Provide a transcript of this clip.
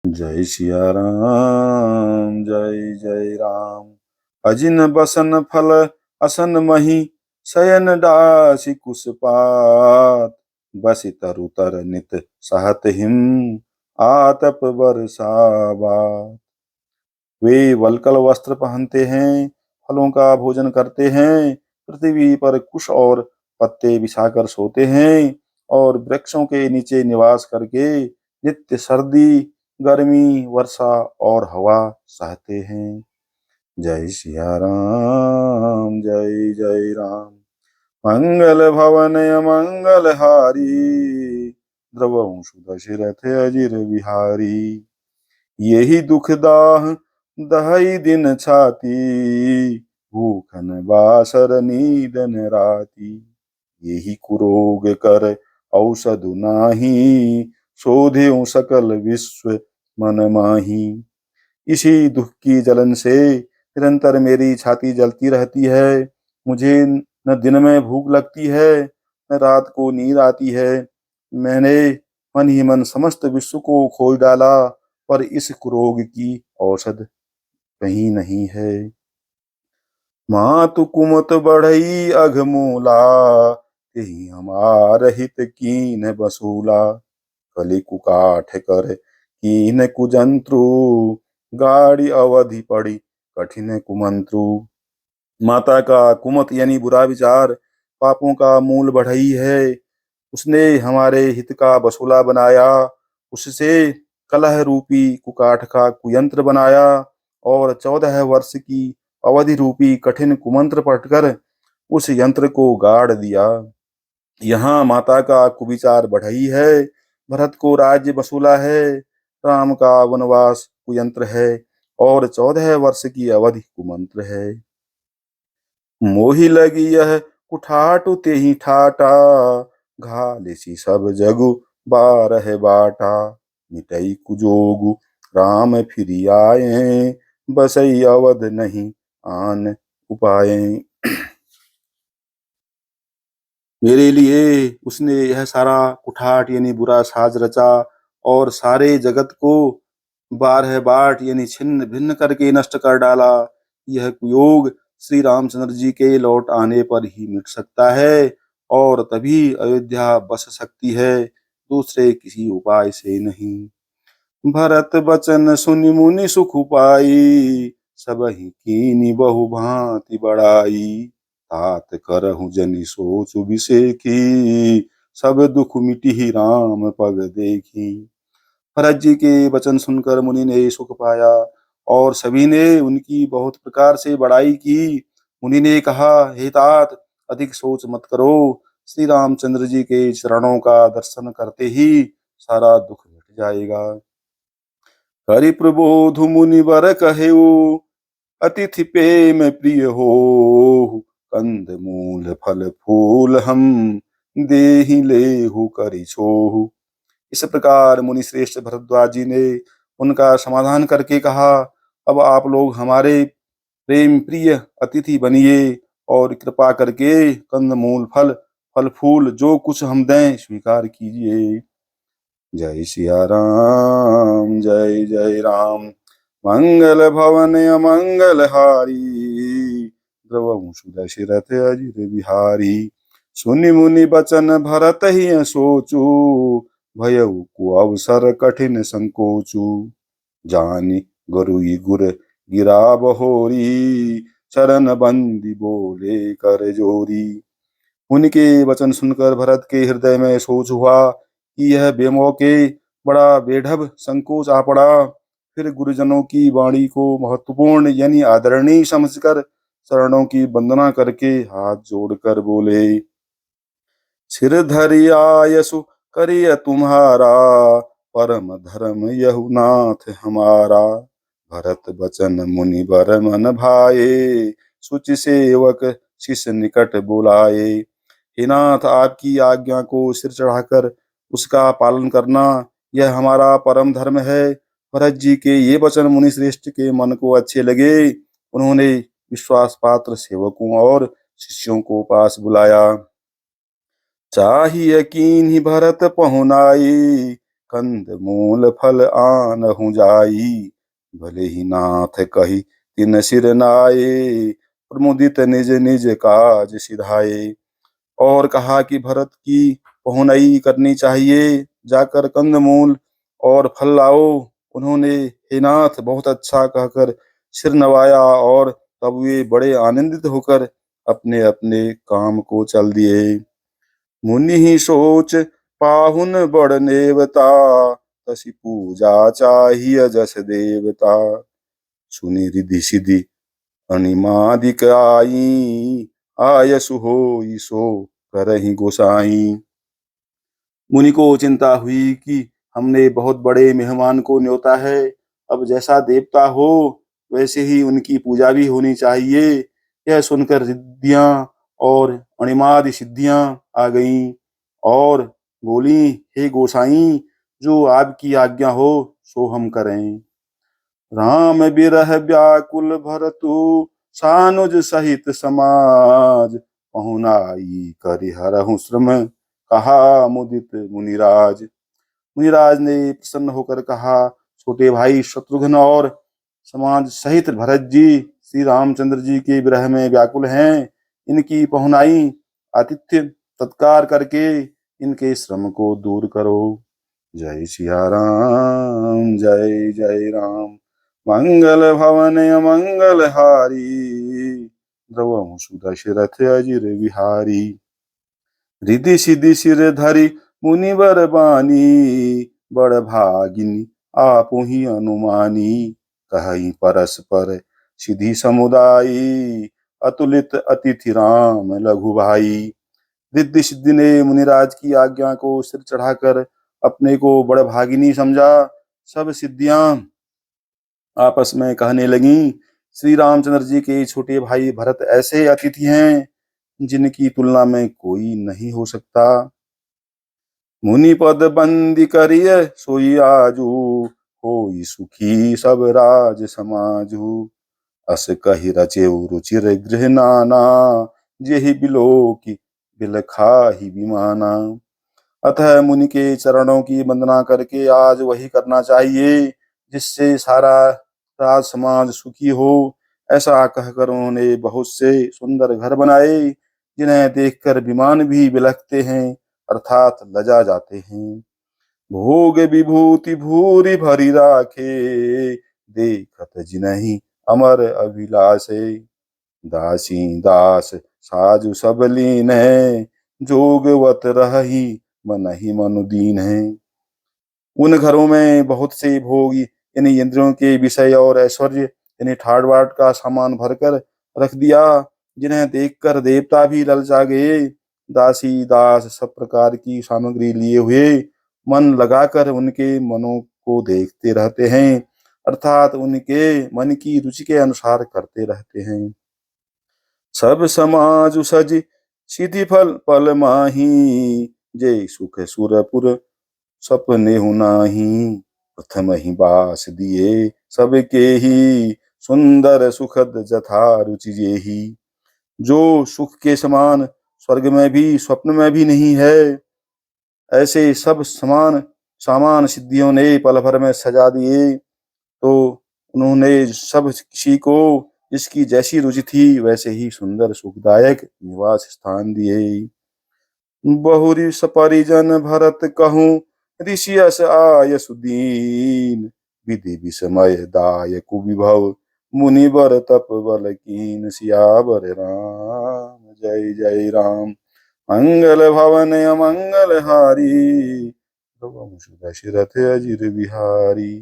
जय सिया राम जय जय राम। अजिन बसन फल असन मही शयन डासी कुसपात। बसि तरु तर नित सहत हिम आतप बरसाबात। वे वल्कल वस्त्र पहनते हैं, फलों का भोजन करते हैं, पृथ्वी पर कुश और पत्ते बिछाकर सोते हैं और वृक्षों के नीचे निवास करके नित्य सर्दी, गर्मी, वर्षा और हवा सहते हैं। जय सिया राम जय जय राम। मंगल भवन अमंगल हारी, द्रवहु दशरथ अजिर बिहारी। यही दुख दाह दहई दिन छाती, भूखन बासर नीदन राती। यही कुरोग कर औषधु नाही, शोधेउ सकल विश्व मन माही। इसी दुख की जलन से निरंतर मेरी छाती जलती रहती है। मुझे न दिन में भूख लगती है, न रात को नींद आती है। मैंने मन ही मन समस्त विश्व को खोज डाला, पर इस कुरोग की औषध कहीं नहीं है। मातु कुमत बढ़ई अघमूला, यही हमार हित कीन बसूला। कलि कुकाठ कर कीन कुजंत्रु, गाड़ी अवधि पड़ी कठिन कुमंत्रु। माता का कुमत यानी बुरा विचार पापों का मूल बढ़ई है। उसने हमारे हित का बसूला बनाया, उससे कलह रूपी कुकाठ का कुयंत्र बनाया और 14 वर्ष की अवधि रूपी कठिन कुमंत्र पढ़कर उस यंत्र को गाड़ दिया। यहाँ माता का कुविचार बढ़ई है, भरत को राज्य बसूला है, राम का वनवास कुयंत्र है और 14 वर्ष की अवधि कुमंत्र है। मोहि लगी यह कुठाटु तेहि ठाटा, घालिसी सब जगु बारह बाटा। मिटई कुजोगु राम फिरि आए, बसई अवध नहीं आन उपाय। मेरे लिए उसने यह सारा कुठाट यानी बुरा साज रचा और सारे जगत को 12 बाट यानी छिन्न भिन्न करके नष्ट कर डाला। यह कुयोग श्री रामचंद्र जी के लौट आने पर ही मिट सकता है और तभी अयोध्या बस सकती है, दूसरे किसी उपाय से नहीं। भरत बचन सुनि मुनि सुख पाई, सबहि कीनी बहु भांति बढ़ाई। तात करहु जनि सोचु बिसेखी, सब दुख मिटिहि राम पग देखी। भरत जी के वचन सुनकर मुनि ने सुख पाया और सभी ने उनकी बहुत प्रकार से बड़ाई की। मुनि ने कहा, हे तात, अधिक सोच मत करो, श्री रामचंद्र जी के चरणों का दर्शन करते ही सारा दुख मिट जाएगा। हरि प्रबोध मुनि वर कहेऊ, अतिथि प्रेम प्रिय हो। कंद मूल फल फूल हम देहि लेहु करि छोहु। इस प्रकार मुनि श्रेष्ठ भरद्वाज जी ने उनका समाधान करके कहा, अब आप लोग हमारे प्रेम प्रिय अतिथि बनिए और कृपा करके कंद मूल फल फल फूल जो कुछ हम दें स्वीकार कीजिए। जय सिया राम जय जय राम। मंगल भवन अमंगल हारी, द्रवहु दशरथ अजिर बिहारी। सुनि मुनि बचन भरत ही सोचु, भयउ को अवसर कठिन संकोचु। जानि गुरुई गुर गिरा बहोरी, चरण बंदी बोले कर जोरी। उनके वचन सुनकर भरत के हृदय में सोच हुआ कि यह बेमौके बड़ा बेढब संकोच आ पड़ा। फिर गुरुजनों की वाणी को महत्वपूर्ण यानी आदरणीय समझकर चरणों की वंदना करके हाथ जोड़कर बोले, सिर धरि आयसु करिय तुम्हारा, परम धर्म यहु नाथ हमारा। भरत बचन मुनि बर मन भाए, सुचि सेवक शिष्य निकट बुलाए। हे नाथ, आपकी आज्ञा को सिर चढ़ाकर उसका पालन करना यह हमारा परम धर्म है। भरत जी के ये वचन मुनि श्रेष्ठ के मन को अच्छे लगे। उन्होंने विश्वास पात्र सेवकों और शिष्यों को पास बुलाया। चाहिए कीन्ही भरत पहुनाई, कंद मूल फल आनहु जाई, भले ही नाथ कही तिन सिर नाये, प्रमुदित निज निज काज सिधाए। और कहा कि भरत की पहुनई करनी चाहिए, जाकर कंदमूल और फल लाओ। उन्होंने हे नाथ बहुत अच्छा कहकर सिर नवाया और तब वे बड़े आनंदित होकर अपने अपने काम को चल दिए। मुनि ही सोच पाहुन बड़ नेवता, तसी पूजा चाहिए जस देवता। सुनि रिधि सिधि अनिमादिक आई, आयसु होई सो करहि गोसाई। मुनि को चिंता हुई कि हमने बहुत बड़े मेहमान को न्योता है, अब जैसा देवता हो वैसे ही उनकी पूजा भी होनी चाहिए। यह सुनकर रिद्धियां और अणिमादि सिद्धियां आ गईं और बोली, हे गोसाई, जो आपकी आज्ञा हो सो हम करें। राम बिरह व्याकुल भरतु, सानुज सहित समाज, पहुनाई करिहरहु श्रम, कहा मुदित मुनिराज। मुनिराज ने प्रसन्न होकर कहा, छोटे भाई शत्रुघ्न और समाज सहित भरत जी श्री रामचंद्र जी के विरह में व्याकुल हैं। इनकी पहुनाई आतिथ्य तत्कार करके इनके श्रम को दूर करो। जय सिया राम, जय जय राम। मंगल भवन अमंगल हारी, द्रवहु सुदशरथ अजिर बिहारी। रिधि सिधि सिर धरि मुनिवर बानी, बड़ भागिनी आपहि अनुमानी। कहि परस्पर सिधि समुदायी, अतुलित अतिथि राम लघु भाई। रिद्धि सिद्धि ने मुनिराज की आज्ञा को सिर चढ़ाकर अपने को बड़ भागिनी समझा। सब सिद्धियां आपस में कहने लगी, श्री रामचंद्र जी के छोटे भाई भरत ऐसे अतिथि हैं जिनकी तुलना में कोई नहीं हो सकता। मुनि पद बंदी करिय सोई आजू, होई सुखी सब राज समाजू। अस कहि रचेउ रुचिर गृह नाना, जेहि बिलोकी बिल खाहि विमाना। अतः मुनि के चरणों की वंदना करके आज वही करना चाहिए जिससे सारा राज समाज सुखी हो। ऐसा कहकर उन्होंने बहुत से सुंदर घर बनाए, जिन्हें देखकर विमान भी बिलखते हैं अर्थात लजा जाते हैं। भोग विभूति भूरि भरी राखे, देखत जिनहि अमर अभिलाषे। दासी दास साजु सब लीन है, जोगवत रही मन ही मनु दीन है। उन घरों में बहुत से भोग यानी इंद्रियों के विषय और ऐश्वर्य यानी ठाट बाट का सामान भरकर रख दिया, जिन्हें देखकर देवता भी ललचा गए। दासी दास सब प्रकार की सामग्री लिए हुए मन लगाकर उनके मनों को देखते रहते हैं अर्थात उनके मन की रुचि के अनुसार करते रहते हैं। सब समाज सज सिद्धि फल पल माही, जय सुख सुरपुर सपने हुनाही। प्रथम ही बास दिए सबके ही, सुंदर सुखद जथा रुचि जेही। जो सुख के समान स्वर्ग में भी स्वप्न में भी नहीं है, ऐसे सब समान सामान सिद्धियों ने पल भर में सजा दिए। तो उन्होंने सब किसी को जिसकी जैसी रुचि थी वैसे ही सुंदर सुखदायक निवास स्थान दिए। बहुरी सपरिजन भरत कहूँ, ऋषियस आय सुदीन। विधि विस्मय दायक विभव, मुनिवर तप बल कीन। सियावर राम, जय जय राम। मंगल भवन अमंगल हारी, दशरथ अजिर बिहारी।